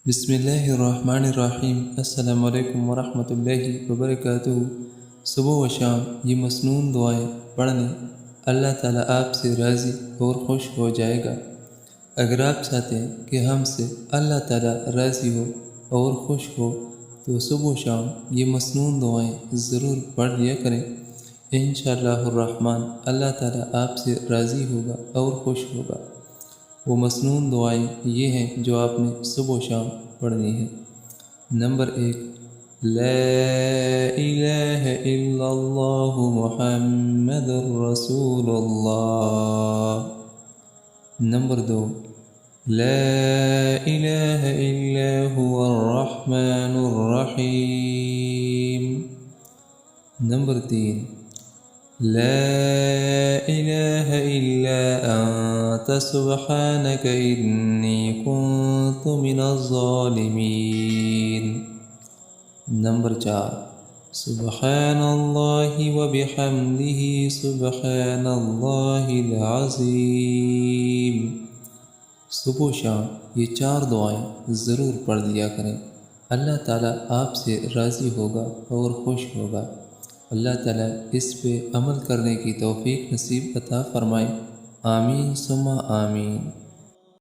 بسم اللہ الرحمن الرحیم۔ السلام علیکم ورحمۃ اللہ وبرکاتہ۔ صبح و شام یہ مسنون دعائیں پڑھنے اللہ تعالیٰ آپ سے راضی اور خوش ہو جائے گا۔ اگر آپ چاہتے ہیں کہ ہم سے اللہ تعالیٰ راضی ہو اور خوش ہو تو صبح و شام یہ مسنون دعائیں ضرور پڑھ لیا کریں۔ انشاءاللہ الرحمن اللہ تعالیٰ آپ سے راضی ہوگا اور خوش ہوگا۔ وہ مسنون دعائیں یہ ہیں جو آپ نے صبح و شام پڑھنی ہے۔ نمبر 1، لا الہ الا اللہ محمد رسول اللہ۔ نمبر 2، لا الہ الا هو الرحمن الرحیم۔ نمبر 3، لا الہ الا انت سبحانک انی کنت من الظالمین۔ نمبر 4، سبحان اللہ وبحمدہ سبحان اللہ العظیم۔ صبح و شام یہ 4 دعائیں ضرور پڑھ لیا کریں۔ اللہ تعالیٰ آپ سے راضی ہوگا اور خوش ہوگا۔ اللہ تعالیٰ اس پہ عمل کرنے کی توفیق نصیب عطا فرمائے۔ آمین ثم آمین۔